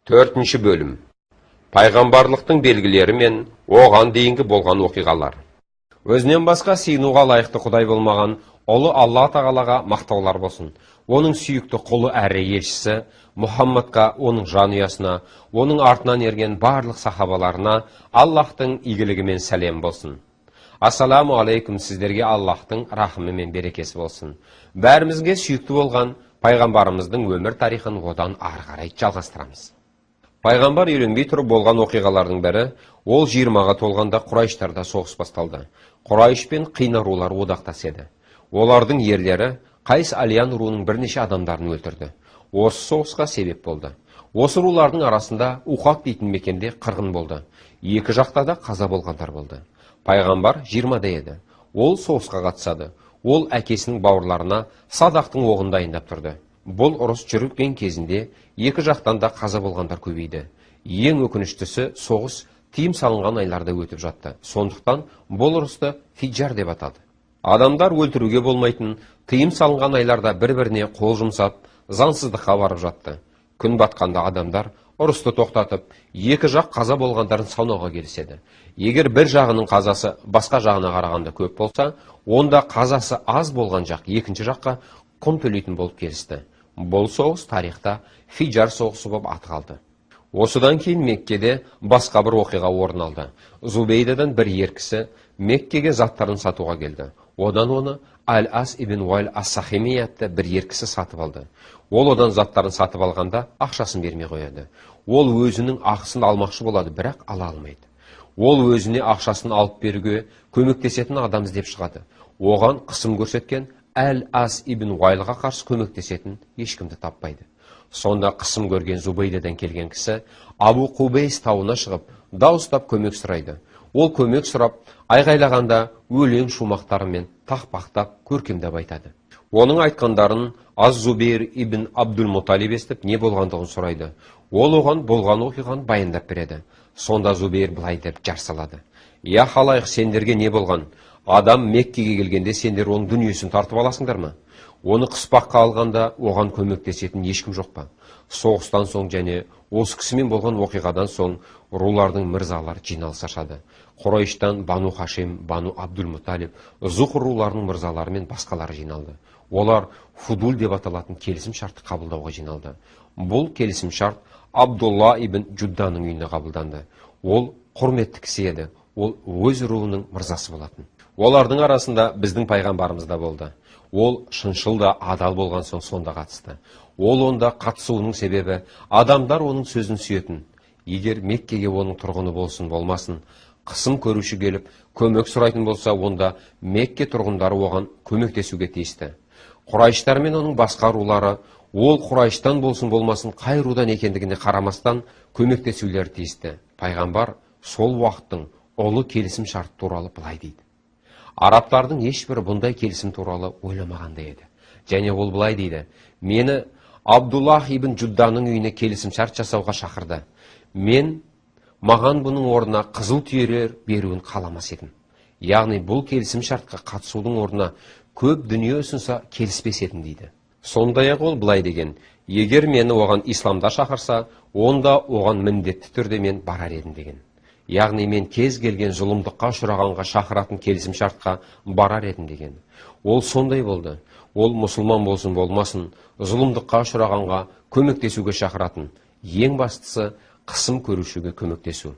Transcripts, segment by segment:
Төртінші бөлім. Пайғамбарлықтың белгілері мен оған дейінгі болған оқиғалар. Өзінен басқа сыйынуға лайықты Құдай болмаған ұлы Алла тағалаға мақтаулар болсын. Оның сүйікті құлы әрі елшісі Мұхаммадқа, оның жанұясына, оның артынан ерген барлық сахабаларына Аллахтың игілігімен сәлем болсын. Ассаламу алейкум, сіздерге Аллахтың рахымы мен берекесі болсын. Бәрімізге сүйікті болған пайғамбарымыздың өмір тарихын одан ары қарай жалғастырамыз. Пайғамбар үйленбей тұрып болған оқиғалардың бірі, ол 20-ға толғанда Құрайыштарда соғыс басталды. Құрайыш пен Қина рулар одақтас еді. Олардың ерлері Қайс Алиян руының бірнеше адамдарын өлтірді. Осы соғысқа себеп болды. Осы рулардың арасында Ухақ дейтін мекенде қырғын болды. Екі жақта да қаза болғандар болды. Пайғамбар 20-да еді. Ол соғысқа қатысады. Ол әкесінің бауырларына Садақтың оғын дайындап тұрды. Бұл ұрыс жүрген кезінде екі жақтан да қаза болғандар көбейді. Ең өкініштісі, соғыс тыйым салынған айларда өтіп жатты. Сондықтан бұл ұрысты Фиджар деп атады. Адамдар өлтіруге болмайтын тыйым салынған айларда бір-біріне қол жұмсап, заңсыздыққа барып жатты. Күн батқанда адамдар ұрысты тоқтатып, екі жақ қаза болғандарын санауға келіседі. Егер бір жағының қазасы басқа жағына қарағанда көп болса, онда қазасы аз болған жақ екінші жаққа құн төлейтін болып келісті. Бұл соғыс тарихта Фиджар соғысы болып аты қалды. Осыдан кейін Меккеде басқа бір оқиға орын алды. Зубейдадан бір еркісі Меккеге заттарын сатуға келді. Одан оны Аль-Ас ибн Уайл Ас-Сахими атты бір еркісі сатып алды. Ол одан заттарын сатып алғанда ақшасын бермей қояды. Ол өзінің ақысын алмақшы болады, бірақ ала алмайды. Ол өзіне ақшасын алып беруге көмектесетін адам іздеп шығады. Оған қысым көрсеткен Әл-Ас ибн Уайлға қарсы көмектесетін ешкімді таппайды. Сонда қысым көрген Зубейдадан келген кісі Абу Қубейс тауына шығып, дауыстап көмек сұрайды. Ол көмек сұрап, айғайлағанда өлең шумақтарымен тақпақтап, көркемдеп айтады. Оның айтқандарын Az-Зубейр ибн Абдул-Муталиб естіп, не болғандығын сұрайды. Ол оған болған оқиғаны баяндап береді. Сонда Зубейр былай деп жар салады: «Я халайық, сендерге не болған? Адам Меккеге келгенде сендер оның дүниесін тартып аласыңдар ма? Оны қыспаққа алғанда оған көмектесетін ешкім жоқ па?» Соғыстан соң және осы кісімен болған оқиғадан соң рулардың мырзалар жиналыс ашады. Құрайыштан Бану Хашим, Бану Абдул-Муталиб, Зухр руларының мырзалары мен басқалары жиналды. Олар Фудул деп аталатын келісім шартты қабылдауға жиналды. Бұл келісім шарт Абдулла ибн Джудданың үйіне қабылданды. Ол құрметті кісі еді. Ол өз руының мырзасы болатын. Олардың арасында біздің пайғамбарымыз да болды. Ол шыншыл да адал болған соң сонда қатысты. Ол онда қатысуының себебі адамдар оның сөзін сүйетін. Егер Меккеге оның тұрғыны болсын болмасын, қысым көруші келіп көмек сұрайтын болса, онда Мекке тұрғындары оған көмектесуге тиісті. Құрайыштар мен оның басқа рулары ол Құрайыштан болсын болмасын қай рудан екендігіне қарамастан көмектесулері тиісті. Пайғамбар сол уақыттың ұлы келісім шарт туралы былай дейді: арабтардың ешбірі бұндай келісім туралы ойламағандай еді. Және ол былай дейді: мені Абдуллах ибн Джудданың үйіне келісім шарт жасауға шақырды. Маған бұның орнына қызыл түйелер беруін қаламас едім. Яғни бұл келісім шартқа қатысудың орнына көп дүние ұсынса келіспес едім дейді. Сондай-ақ ол былай деген: егер мені оған исламда шақырса, онда оған міндетті түрде мен барар едім деген. Яғни мен кез келген зұлымдыққа ұшырағанға шақыратын келісім шартқа барар едім деген. Ол сондай болды. Ол мұсылман болсын болмасын, зұлымдыққа ұшырағанға көмектесуге шақыратын. Ең бастысы қысым көрушіге көмектесу.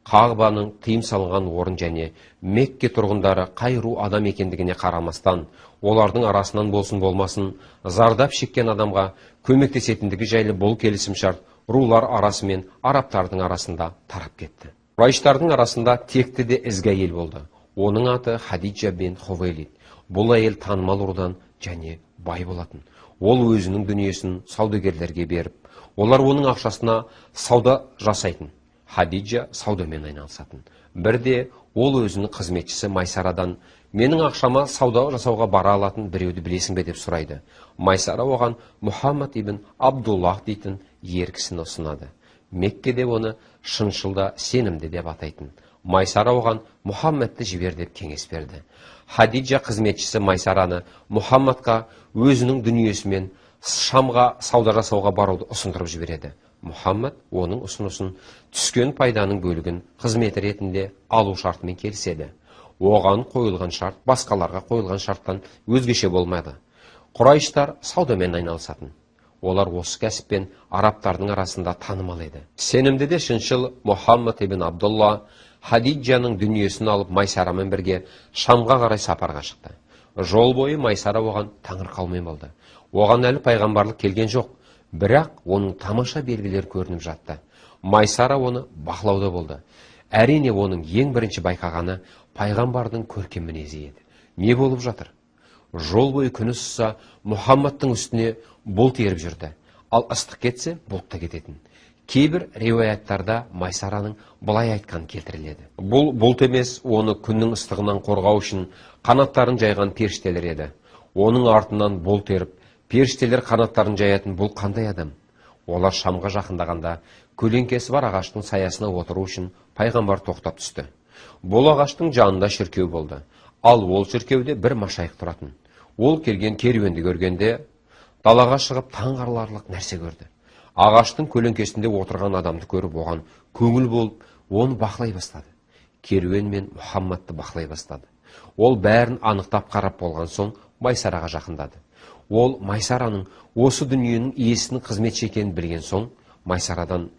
Қағбаның тыйым салынған орын және Мекке тұрғындары қай ру адам екендігіне қарамастан, олардың арасынан болсын болмасын, зардап шеккен адамға көмектесетіндігі жайлы бұл келісім шарт рулар арасы мен арабтардың арасында тарап кетті. Құрайыштардың арасында текті де ізгі әйел болды. Оның аты Хадиджа бин Хувейлид. Бұл әйел танымал рудан және бай болатын. Ол өзінің дүниесін саудагерлерге беріп, олар оның ақшасына сауда жасайтын. Хадиджа саудамен айналысатын. Бірде ол өзінің қызметшісі Майсарадан: менің ақшама сауда жасауға бара алатын біреуді білесің бе деп сұрайды. Майсара оған Мұхаммад ибн Абдуллах дейтін еркісін ұсынады. Меккеде оны шыншылда сенімді деп атайтын. Майсара оған Мұхаммадты жібер деп кеңес берді. Хадиджа қызметшісі Майсараны Мұхаммадқа өзінің дүниесімен Шамға сауда жасауға баруды ұсындырып жібереді. Мұхаммад оның ұсынысын түскен пайданың бөлігін қызмет ретінде алу шартымен келіседі. Оған қойылған шарт басқаларға қойылған шарттан өзгеше болмайды. Құрайыштар саудамен айналысатын. Олар осы кәсіппен арабтардың арасында танымал еді. Сенімді де шыншыл Мұхаммад ибн Абдулла Хадиджаның дүниесін алып Майсарамен бірге Шамға қарай сапарға шықты. Жол бойы Майсара оған таңырқаумен болды. Оған әлі пайғамбарлық келген жоқ, бірақ оның тамаша белгілер көрініп жатты. Майсара оны бақылауда болды. Әрине оның ең бірінші байқағаны пайғамбардың көркем мінезі еді. Не болып жатыр? Жол бойы күн ысыса, Мұхаммадтың үстіне бұлт еріп жүрді. Ал ыстық кетсе, бұлт та кететін. Кейбір риуаяттарда Майсараның былай айтқан келтіріледі. Бұл бұлт емес, оны күннің ыстығынан қорғау үшін қанаттарын жайған періштелер еді. Оның артынан бұлт еріп, періштелер қанаттарын жаятын бұл қандай адам? Олар Шамға жақындағанда, көлеңкесі бар ағаштың саясына отыру үшін пайғамбар тоқтап түсті. Бұл ағаштың жанында шіркеу болды. Ал ол шіркеуде бір машайық тұратын. Ол келген керуенді көргенде, далаға шығып таңғаларлық нәрсе көрді. Ағаштың көлеңкесінде отырған адамды көріп, оған көңіл болып, оны бақылай бастады. Керуен мен Мұхаммадты бақылай бастады. Ол бәрін анықтап қарап болған соң Майсараға жақындады. Ол Майсараның осы дүниенің иесінің қызметші екенін білген соң Майсарадан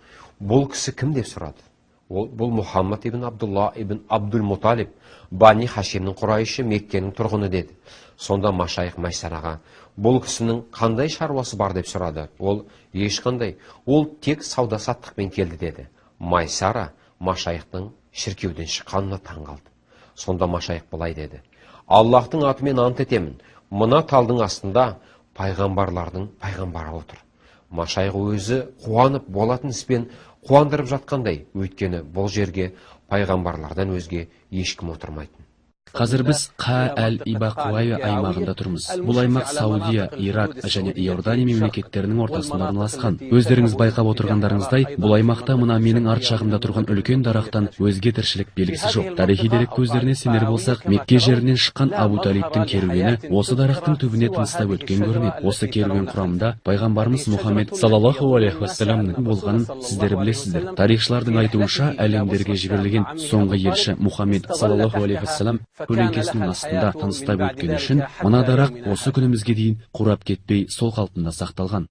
бұл кісі кім деп сұрады. Бұл Мұхаммад ибн Абдулла ибн Абдул-Муталиб, Бани Хашимнің Құрайшы, Меккенің тұрғыны деді. Сонда машайық Майсараға бұл кісінің қандай шаруасы бар деп сұрады. Ол ешқандай, ол тек сауда-саттықпен келді деді. Майсара машайықтың шіркеуден шыққанына таң қалды. Сонда машайық былай деді: Аллахтың атымен ант етемін, мына талдың астында пайғамбарлардың пайғамбары отыр. Машайық өзі қуанып болатын іспен қуандырып жатқандай, өйткені бұл жерге пайғамбарлардан өзге ешкім отырмайтын. Қазір біз Қа-әл-Ибақуай аймағында тұрмыз. Бұл аймақ Саудия, Ирак және Иордания мемлекеттерінің ортасында орналасқан. Өздеріңіз байқап отырғандарыңыздай, бұл аймақта мына менің арт жағымда тұрған үлкен дарақтан өзге тіршілік белгісі жоқ. Тарихи дерек көздеріне сенер болсақ, Мекке жерінен шыққан Абу Талибтің керуені осы дарақтың түбіне тыныстап өткен көрінеді. Осы керуен құрамында пайғамбарымыз Мұхаммед саллаллаху алейхи уассаламның болғанын сіздер білесіздер. Тарихшылардың айтуынша, әлемдерге жіберілген соңғы елші Мұхаммед саллаллаху алейхи уассалам көлеңкесінің астында тыныстап өткен үшін мына дарақ осы күнімізге дейін қурап кетпей сол қалпында сақталған.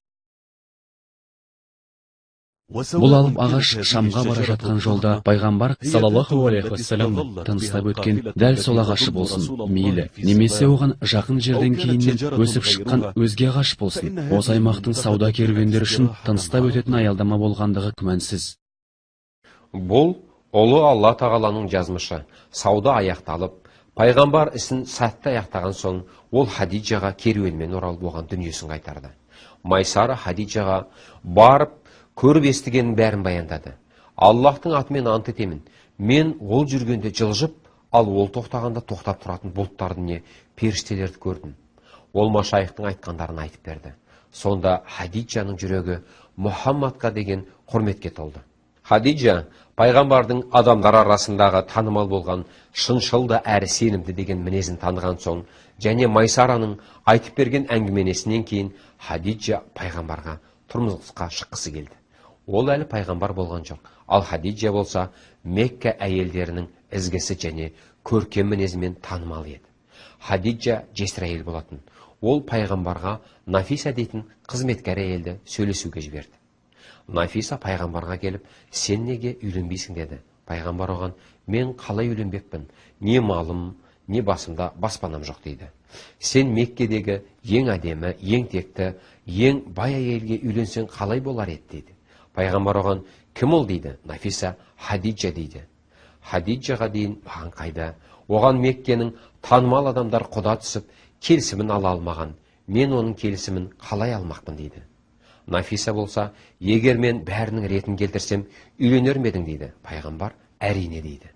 Бұл алып ағаш Шамға бара жатқан жолда пайғамбар саллаллаху алейхи уассаламның тыныстап өткен дәл сол ағашы болсын, мейлі, немесе оған жақын жерден кейіннен өсіп шыққан өзге ағаш болсын. Осы аймақтың сауда керуендері үшін тыныстап өтетін аялдама болғандығы күмәнсіз. Бұл ұлы Алла тағаланың жазмышы. Сауда аяқталып, пайғамбар ісін сәтті аяқтаған соң, ол Хадиджаға керуенмен оралып оған дүниесін қайтарды. Майсара Хадиджаға барып, көріп естігенін бәрін баяндады. Аллахтың атымен ант етемін, мен ол жүргенде жылжып, ал ол тоқтағанда тоқтап тұратын бұлттарды не періштелерді көрдім. Ол машайықтың айтқандарын айтып берді. Сонда Хадиджаның жүрегі Мұхаммадқа деген құрметке толды. Хадиджа пайғамбардың адамдар арасындағы танымал болған шыншыл да әрі сенімді деген мінезін таныған соң, және Майсараның айтып берген әңгіменесінен кейін Хадиджа пайғамбарға тұрмысқа шыққысы келді. Ол әлі пайғамбар болған жоқ, ал Хадиджа болса Мекке әйелдерінің ізгісі және көркем мінезімен танымал еді. Хадиджа жесір әйел болатын. Ол пайғамбарға Нафиса дейтін қызметкер әйелді сөйлесуге жіберді. Нафиса пайғамбарға келіп, сен неге үйленбейсің деді. Пайғамбар оған, мен қалай үйленбекпін, не малым, не басымда баспанам жоқ дейді. Сен Меккедегі ең әдемі, ең текті, ең бай әйелге үйленсең қалай болар еді дейді. Пайғамбар оған, кім ол дейді. Нафиса, Хадиджа дейді. Хадиджаға дейін маған қайда. Оған Меккенің танымал адамдар құда түсіп, келісімін ала алмаған. Мен оның келісімін қалай алмақпын дейді. Нафиса болса, егер мен бәрінің ретін келтірсем, үйленер медің дейді. Пайғамбар, әрине дейді.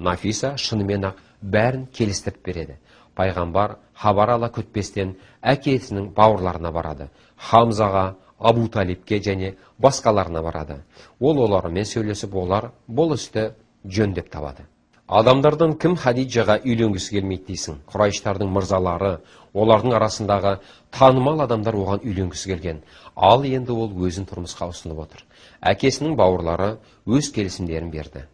Нафиса шынымен ақ бәрін келістіріп береді. Пайғамбар хабар ала күтпестен әкесінің бауырларына барады. Хамзаға, Абу Талибке және басқаларына барады. Ол олармен сөйлесіп, олар бұл істі жөндеп табады. Адамдардан кім Хадиджаға үйленгісі келмейді дейсің? Құрайыштардың мырзалары, олардың арасындағы танымал адамдар оған үйленгісі келген. Ал енді ол өзін тұрмысқа ұсынып отыр. Әкесінің бауырлары өз келісімдерін берді.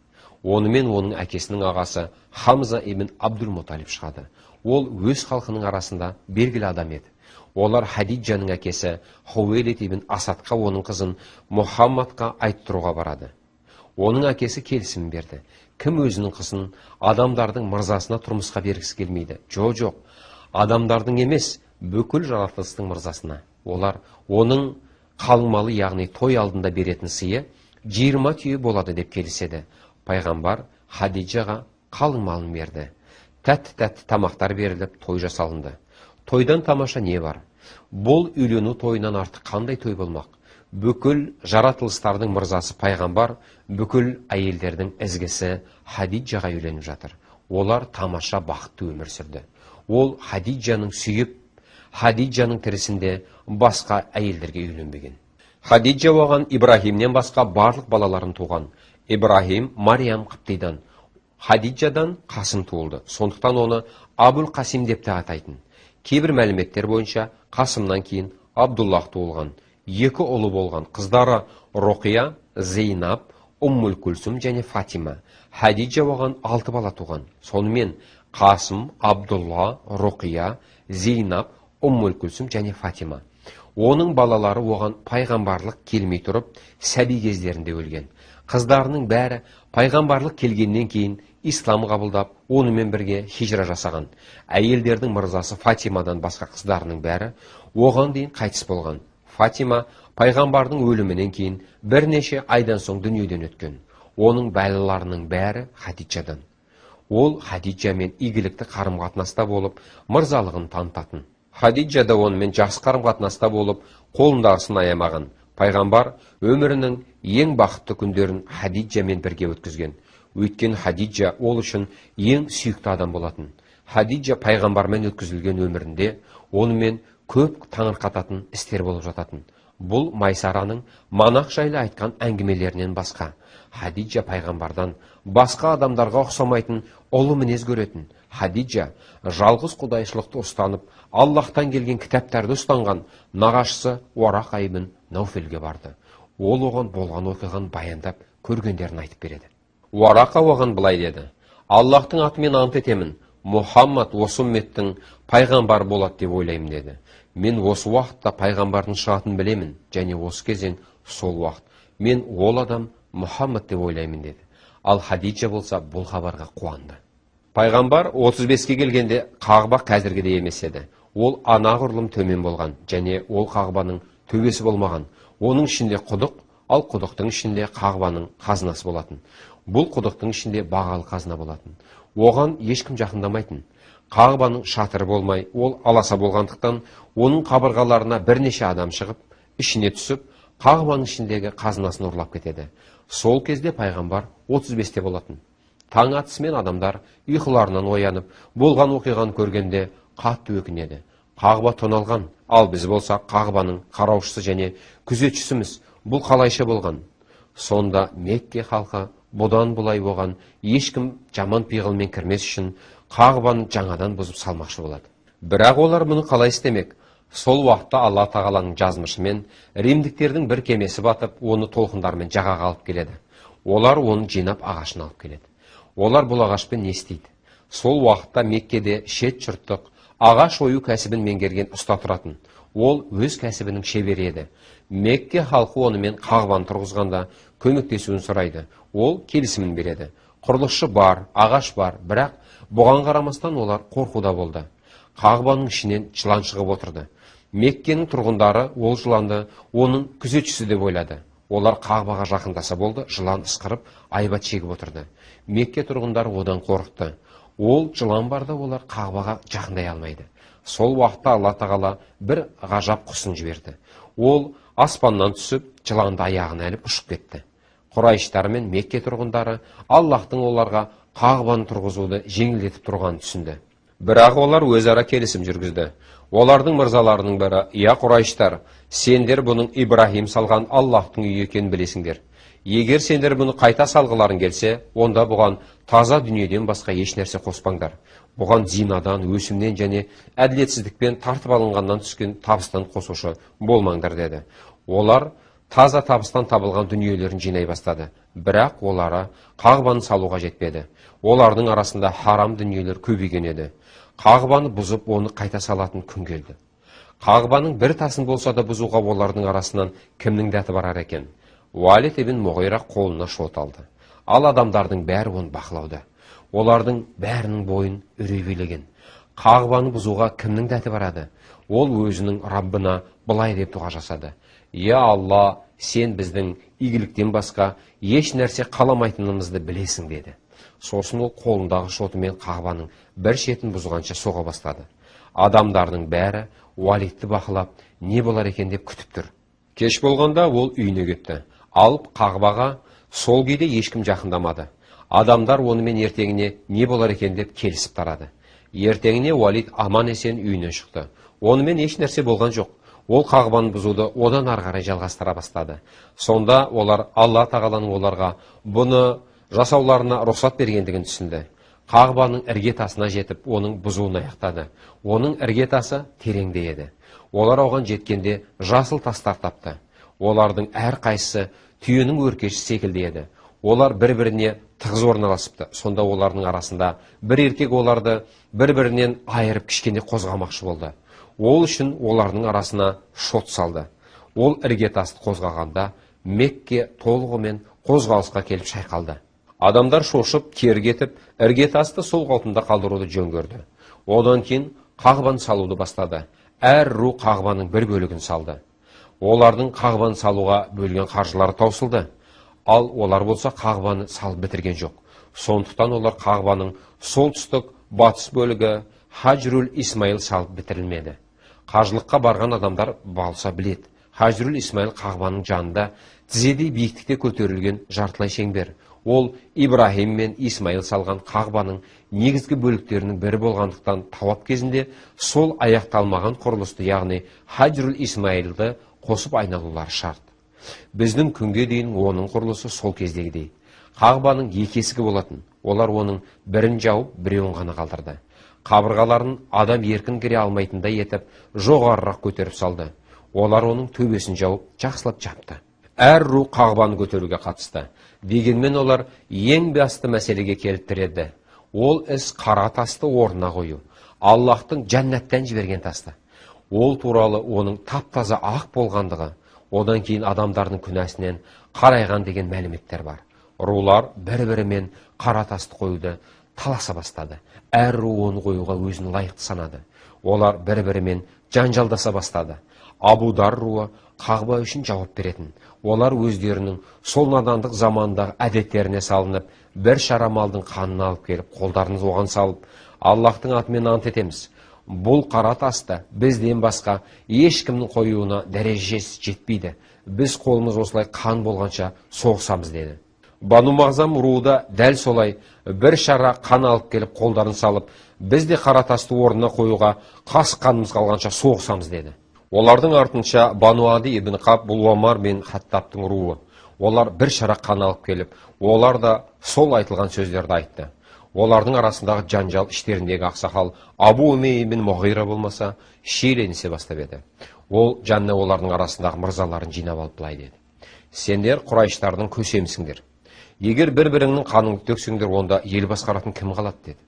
Онымен оның әкесінің ағасы Хамза ибн Абдул-Муталиб шығады. Ол өз халқының арасында белгілі адам еді. Олар Хадиджаның әкесі Хувейлид ибн Асадқа оның қызын Мұхаммадқа айттыруға барады. Оның әкесі келісім берді. Кім өзінің қызын адамдардың мырзасына тұрмысқа бергісі келмейді? Жоқ, адамдардың емес, бүкіл жаратылыстың мырзасына. Олар оның қалыңмалы, яғни той алдында беретін сыйы 20 түйе болады деп келіседі. Пайғамбар Хадиджаға қалың малын берді. Тәтті тамақтар беріліп, той жасалынды. Тойдан тамаша не бар? Бұл үйлену тойынан артық қандай той болмақ? Бүкіл жаратылыстардың мырзасы пайғамбар, бүкіл әйелдердің ізгісі Хадиджаға үйленіп жатыр. Олар тамаша бақытты өмір сүрді. Ол Хадиджаның сүйіп, Хадиджаның тірісінде басқа әйелдерге үйленбеген. Хадиджа оған Ибрахимнен басқа барлық балаларын туған. Ибрахим Мариям Қыптидан, Хадиджадан Қасым туылды. Сондықтан оны Абул Қасим деп те атайтын. Кейбір мәліметтер бойынша Қасымнан кейін Абдуллах туылған. Екі ұлы болған. Қыздары Роқия, Зейнаб, Уммул Күлсум және Фатима. Хадиджа оған 6 бала туған. Сонымен Қасым, Абдулла, Роқия, Зейнаб, Уммул Күлсум және Фатима. Оның балалары оған пайғамбарлық келмей тұрып, сәби кездерінде өлген. Қыздарының бәрі пайғамбарлық келгеннен кейін ислам қабылдап, онымен бірге хижра жасаған. Әйелдердің мырзасы Фатимадан басқа қыздарының бәрі оған дейін қайтыс болған. Фатима пайғамбардың өлімінен кейін бірнеше айдан соң дүниеден өткен. Оның балаларының бәрі Хадиджадан. Ол Хадиджамен игілікті қарым-қатынаста болып, мырзалығын танытатын. Хадиджа да онымен жақсы қарым-қатынаста болып, қолындағысын аямаған. Пайғамбар өмірінің ең бақытты күндерін Хадиджамен бірге өткізген. Өйткені Хадиджа ол үшін ең сүйікті адам болатын. Хадиджа пайғамбармен өткізілген өмірінде онымен көп таңырқататын істер болып жататын. Бұл Майсараның Манақ жайлы айтқан әңгімелерінен басқа. Хадиджа пайғамбардан басқа адамдарға ұқсамайтын ұлы мінез көретін. Хадиджа жалғыз құдайшылықты ұстанып, Аллахтан келген кітаптарды ұстанған нағашысы Уарақ ибн Науфелге барды. Ол оған болған оқиғаны баяндап, көргендерін айтып береді. Уарақа оған былай деді: Аллахтың атымен ант етемін, Мұхаммад осы үмметтің пайғамбар болады деп ойлаймын деді. Мен осы уақытта пайғамбардың шығатынын білемін, және осы кезең сол уақыт. Мен ол адам Мұхаммад деп ойлаймын деді. Ал Хадиджа болса бұл хабарға қуанды. Пайғамбар 35-ке келгенде Қағба қазіргідей емес еді. Ол анағұрлым төмен болған, және ол Қағбаның төбесі болмаған. Оның ішінде құдық, ал құдықтың ішінде Қағбаның қазынасы болатын. Бұл құдықтың ішінде бағалы қазына болатын. Оған ешкім жақындамайтын. Қағбаның шатыры болмай, ол аласа болғандықтан, оның қабырғаларына бірнеше адам шығып, ішіне түсіп, Қағбаның ішіндегі қазынасын ұрлап кетеді. Сол кезде пайғамбар 35-те болатын. Таң атысымен адамдар ұйқыларынан оянып, болған оқиғаны көргенде қатты өкінеді. Қағба тоналған, ал біз болсақ Қағбаның қараушысы және күзетшісіміз. Бұл қалайша болған? Сонда Мекке халқы бұдан бұлай оған ешкім жаман пиғылмен кірмес үшін Қағбаны жаңадан бұзып салмақшы болады. Бірақ олар мұны қалай істемек? Сол уақытта Алла тағаланың жазмышымен римдіктердің бір кемесі батып, оны толқындармен жағаға алып келеді. Олар оны жинап ағашын алып келеді. Олар бұл ағашпен не істейді? Сол уақытта Меккеде шет жұрттық ағаш ою кәсібін меңгерген ұста тұратын. Ол өз кәсібінің шебері еді. Мекке халқы онымен Қағбаны тұрғызғанда көмектесуін сұрайды. Ол келісімін береді. Құрылысшы бар, ағаш бар, бірақ бұған қарамастан олар қорқуда болды. Қағбаның ішінен жылан шығып отырды. Меккенің тұрғындары ол жыланды оның күзетшісі деп ойлады. Олар Қағбаға жақындаса болды, жылан ысқырып, айбат шегіп отырды. Мекке тұрғындары одан қорықты. Ол жылан барда олар Қағбаға жақындай алмайды. Сол уақытта Алла тағала бір ғажап құсын жіберді. Ол аспаннан түсіп, жыланды аяғына іліп ұшып кетті. Құрайыштар мен Мекке тұрғындары Аллахтың оларға Қағбаны тұрғызуды жеңілдетіп тұрғанын түсінді. Бірақ олар өзара келісім жүргізді. Олардың мырзаларының бірі: «Я Құрайыштар, сендер бұның Ибрахим салған Аллахтың үйі екенін білесіңдер. Егер сендер бұны қайта салғыларың келсе, онда бұған таза дүниеден басқа еш нәрсе қоспаңдар. Бұған зинадан, өсімнен және әділетсіздікпен тартып алынғаннан түскен табыстан қосушы болмаңдар деді. Олар таза табыстан табылған дүниелерін жинай бастады. Бірақ олары қағбаны салуға жетпеді. Олардың арасында харам дүниелер көбейген еді. Қағбаны бұзып, оны қайта салатын күн келді. Қағбаның бір тасын болса да бұзуға олардың арасынан кімнің дәті барар екен? Уалид ибн Муғира қолына шот алды. Ал адамдардың бәрі оны бақылауда. Олардың бәрінің бойын үрей билеген. Қағбаны бұзуға кімнің дәті барады? Ол өзінің Раббына былай деп дұға жасады: «Я Алла, сен біздің игіліктен басқа еш нәрсе қаламайтынымызды білесің» деді. Сосын ол қолындағы шотымен Қағбаның бір шетін бұзғанша соға бастады. Адамдардың бәрі Уалидті бақылап, не болар екен деп күтіп тұр. Кеш болғанда ол үйіне кетті. Алып Қағбаға сол кейде ешкім жақындамады. Адамдар онымен ертеңіне не болар екен деп келісіп тарады. Ертеңіне Уалид аман есен үйіне шықты. Онымен еш нәрсе болған жоқ. Ол Қағбаны бұзуды одан ары қарай жалғастыра бастады. Сонда олар Алла тағаланың оларға бұны жасауларына рұқсат бергендігін түсінді. Қағбаның іргетасына жетіп, оның бұзуын аяқтады. Оның іргетасы тереңде еді. Олар оған жеткенде жасыл тастар тапты. Олардың әр қайсысы түйенің өркеші секілді еді. Олар бір-біріне тығыз орналасыпты. Сонда олардың арасында бір еркек оларды бір-бірінен айырып кішкене қозғамақшы болды. Ол үшін олардың арасына шот салды. Ол іргетасты қозғағанда Мекке толығымен қозғалысқа келіп шайқалды. Адамдар шошып, кері кетіп, іргетасты сол қалпында қалдыруды жөн көрді. Одан кейін Қағбаны салуды бастады. Әр ру Қағбаның бір бөлігін салды. Олардың Қағбаны салуға бөлген қаржылары таусылды. Ал олар болса Қағбаны салып бітірген жоқ. Сондықтан олар Қағбаның солтүстік батыс бөлігі Хаджрул Исмаил салып бітірілмеді. Қажылыққа барған адамдар балса білет. Хаджрул Исмаил Қағбаның жанында тізедей биіктікте көтерілген жартылай шеңбер. Ол Ибрахим мен Исмаил салған Қағбаның негізгі бөліктерінің бірі болғандықтан тауап кезінде сол аяқталмаған құрылысты, яғни Хаджрул Исмаилді қосып айналулары шарт. Біздің күнге дейін оның құрылысы сол кездегідей. Қағбаның екі есігі болатын. Олар оның бірін жауып, біреуін ғана қалдырды. Қабырғаларын адам еркін кіре алмайтындай етіп, жоғарырақ көтеріп салды. Олар оның төбесін жауып, жақсылап жапты. Әр ру Қағбаны көтеруге қатысты. Дегенмен олар ең басты мәселеге келіп тіреді. Ол іс қара тасты орнына қою. Аллахтың жәннаттан жіберген тасты. Ол туралы оның тап-таза ақ болғандығы, одан кейін адамдардың күнәсінен қарайған деген мәліметтер бар. Рулар бір-бірімен қара тасты қоюды таласа бастады. Әр ру оны қоюға өзін лайықты санады. Олар бір-бірімен жанжалдаса бастады. Абудар руы Қағба үшін жауап беретін. Олар өздерінің сол надандық замандағы әдеттеріне салынып, бір шара малдың қанын алып келіп, қолдарыңыз оған салып, Аллахтың атымен ант етеміз. Бұл қара тасты бізден басқа ешкімнің қоюына дәрежесі жетпейді. Біз қолымыз осылай қан болғанша соғысамыз деді. Бану Мағзам руы дәл солай бір шара қан алып келіп, қолдарын салып, біз де қара тасты орнына қоюға қас қанымыз қалғанша соғысамыз деді. Олардың артынша Бану Ади ибн Қаб Бұлуамар мен Хаттабтың руы. Олар бір шара қан алып келіп, олар да сол айтылған сөздерді айтты. Олардың арасындағы жанжал іштеріндегі ақсақал Абу Умей ибн Муғира болмаса, шиеленісе бастап еді. Ол жанна олардың арасындағы мырзаларын жинап алып былай деді: сендер Құрайыштардың көсемсіңдер. Егер бір-біріңнің қаныңды төксеңдер, онда ел басқаратын кім қалады деді.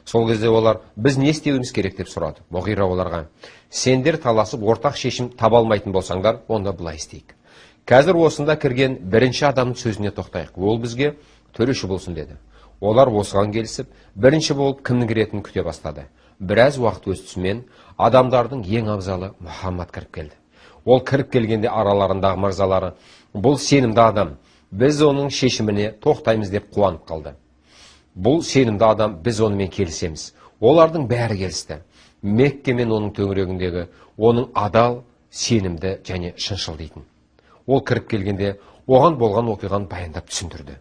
Сол кезде олар: біз не істеуіміз керек деп сұрады. Муғира оларға: сендер таласып ортақ шешім таба алмайтын болсаңдар, онда былай істейік. Қазір осында кірген бірінші адамның сөзіне тоқтайық. Ол бізге төреші болсын деді. Олар осыған келісіп, бірінші болып кімнің кіретінін күте бастады. Біраз уақыт өтісімен адамдардың ең абзалы Мұхаммад кіріп келді. Ол кіріп келгенде араларындағы мырзалары: бұл сенімді адам, біз оның шешіміне тоқтаймыз деп қуанып қалды. Бұл сенімді адам, біз онымен келісеміз. Олардың бәрі келісті. Мекке мен оның төңірегіндегі оның адал, сенімді және шыншыл дейтін. Ол кіріп келгенде оған болған оқиғаны баяндап түсіндірді.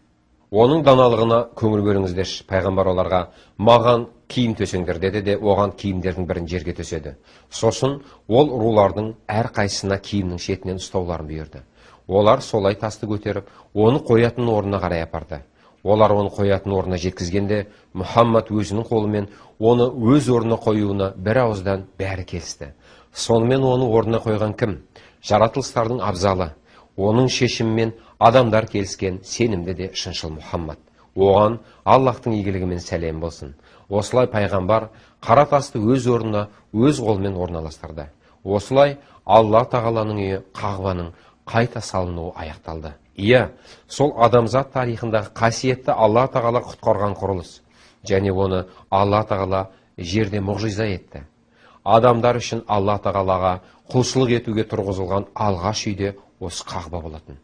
Оның даналығына көңіл бөліңіздерші. Пайғамбар оларға: маған киім төсеңдер деді де оған киімдердің бірін жерге төседі. Сосын ол рулардың әр қайсысына киімнің шетінен ұстауларын бұйырды. Олар солай тасты көтеріп, оны қоятын орнына қарай апарды. Олар оны қоятын орнына жеткізгенде, Мұхаммад өзінің қолымен оны өз орнына қоюына бір ауыздан бәрі келісті. Сонымен оны орнына қойған кім? Жаратылыстардың абзалы. Оның шешімімен адамдар келіскен сенімді де шыншыл Мұхаммад. Оған Аллахтың игілігімен сәлем болсын. Осылай пайғамбар қара тасты өз орнына өз қолмен орналастырды. Осылай Алла тағаланың үйі Қағбаның қайта салынуы аяқталды. Иә, сол адамзат тарихындағы қасиетті Алла тағала құтқарған құрылыс. Және оны Алла тағала жерде мұғжиза етті. Адамдар үшін Алла тағалаға құлшылық етуге тұрғызылған алғаш үйде осы Қағба болатын.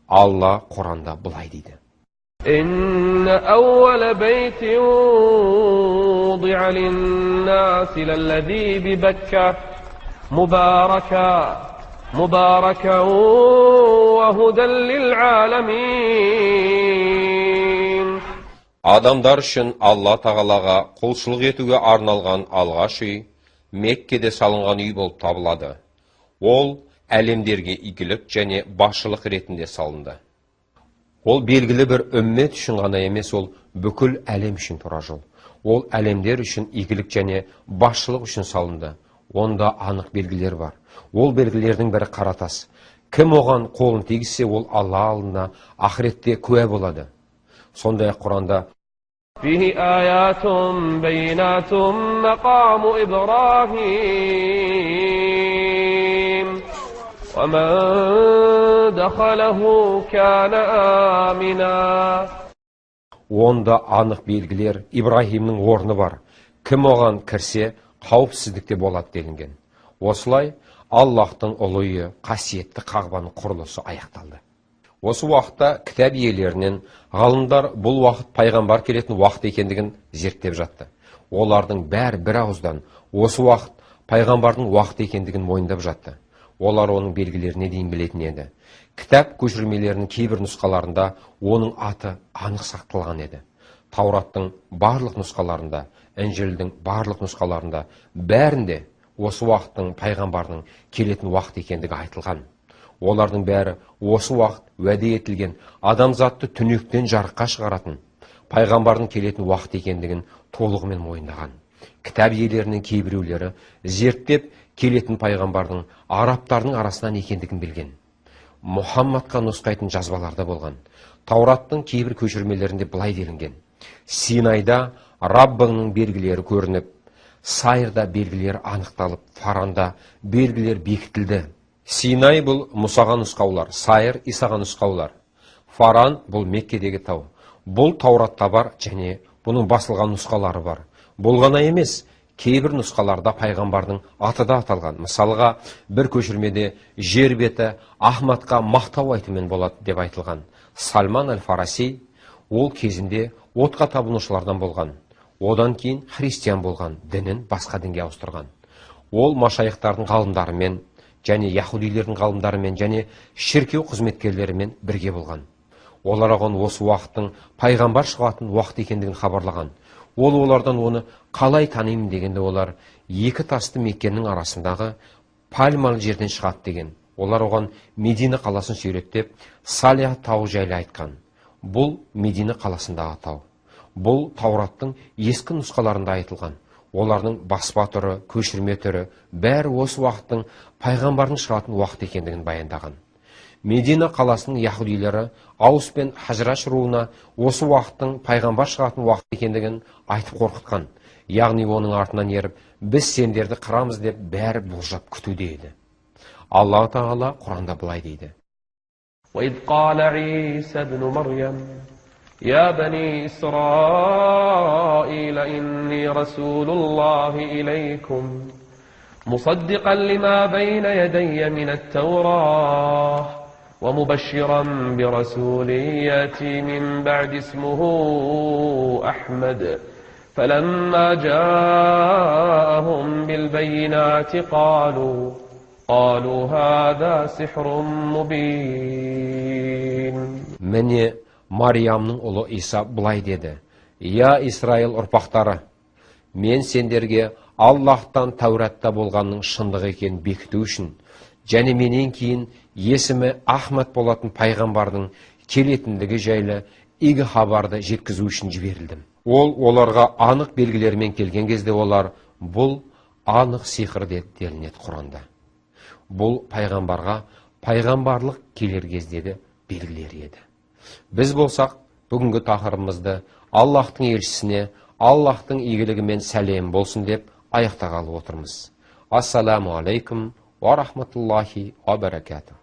Алла Құранда былай дейді: إن أول بيت وضع للناس للذي ببكة مباركا وهدى للعالمين. Адамдар үшін Алла тағалаға құлшылық етуге арналған алғаш үй Меккеде салынған үй болып табылады. Ол әлемдерге игілік және басшылық ретінде салынды. Ол белгілі бір үммет үшін ғана емес, ол бүкіл әлем үшін тура жол. Ол әлемдер үшін игілік және басшылық үшін салынды. Онда анық белгілер бар. Ол белгілердің бірі қара тас. Кім оған қолын тигізсе, ол Алла алдында ақыретте куә болады. Сондай Құранда: فيه آيات بينات مقام إبراهيم ومن دخله كان آمنا. Онда анық белгілер, Ибрахимнің орны бар. Кім оған кірсе, қауіпсіздікте болады делінген. Осылай Аллахтың ұлы үйі, қасиетті Қағбаның құрылысы аяқталды. Осы уақытта кітап иелерінен ғалымдар бұл уақыт пайғамбар келетін уақыт екендігін зерттеп жатты. Олардың бәрі бір ауыздан осы уақыт пайғамбардың уақыт екендігін мойындап жатты. Олар оның белгілеріне дейін білетін еді. Кітап көшірмелерінің кейбір нұсқаларында оның аты анық сақталған еді. Таураттың барлық нұсқаларында, Інжілдің барлық нұсқаларында, бәрінде осы уақыттың пайғамбардың келетін уақыт екендігі айтылған. Олардың бәрі осы уақыт уәде етілген адамзатты түнектен жарыққа шығаратын пайғамбардың келетін уақыт екендігін толығымен мойындаған. Кітап иелерінің кейбіреулері зерттеп келетін пайғамбардың арабтардың арасынан екендігін білген. Мұхаммадқа нұсқайтын жазбаларда болған. Таураттың кейбір көшірмелерінде былай делінген: Синайда Раббыңның белгілері көрініп, Сайырда белгілер анықталып, Фаранда белгілер бекітілді. Синай бұл Мұсаға нұсқаулар, Сайыр Исаға нұсқаулар. Фаран бұл Меккедегі тау. Бұл Тауратта бар және бұның басылған нұсқалары бар. Бұл ғана емес, кейбір нұсқаларда пайғамбардың аты да аталған. Мысалға, бір көшірмеде жер беті Ахмадқа мақтау айтымен болады деп айтылған. Сальман аль-Фараси ол кезінде отқа табынушылардан болған. Одан кейін христиан болған, дінін басқа дінге ауыстырған. Ол машайықтардың ғалымдарымен және яһудилердің ғалымдарымен және шіркеу қызметкерлерімен бірге болған. Олар оған осы уақыттың пайғамбар шығатын уақыт екендігін хабарлаған. Ол олардан оны қалай танимын дегенде, олар екі тасты Меккенің арасындағы пальмалы жерден шығады деген. Олар оған Медина қаласын суреттеп, Салия тауы жайлы айтқан. Бұл Медина қаласындағы тау. Бұл Таураттың ескі нұсқаларында айтылған. Олардың баспа түрі, көшірме түрі бәрі осы уақыттың пайғамбардың шығатын уақыт екендігін баяндаған. Медина қаласының яһудилері Аус пен Хажраш руына осы уақыттың пайғамбар шығатын уақыт екендігін айтып қорқытқан. Яғни оның артынан еріп, біз сендерді қырамыз деп бәрі болжап күтуде еді. Алла тағала Құранда былай дейді: وإذ قال عيسى ابن مريم يا بني إسرائيل إني رسول الله إليكم مصدقا لما بين يدي من التوراة ومبشرا برسول يأتي من بعد اسمه أحمد فلما جاءهم بالبينات قالوا هذا سحر مبين. Міне Мариямның ұлы Иса былай деді: Я Исраил ұрпақтары, мен сендерге Аллахтан Тәуратта болғанның шындық екенін бекіту үшін және менен кейін есімі Ахмад болатын пайғамбардың келетіндігі жайлы игі хабарды жеткізу үшін жіберілдім. Ол оларға анық белгілермен келген кезде олар бұл анық сиқыр делінеді Құранда. Бұл пайғамбарға пайғамбарлық келер кездегі белгілер еді. Біз болсақ, бүгінгі тақырыбымызды Аллахтың елшісіне, Аллахтың игілігімен сәлем болсын деп аяқтағалы отырмыз. Ассаламу алейкум ва рахматуллахи ва баракатух.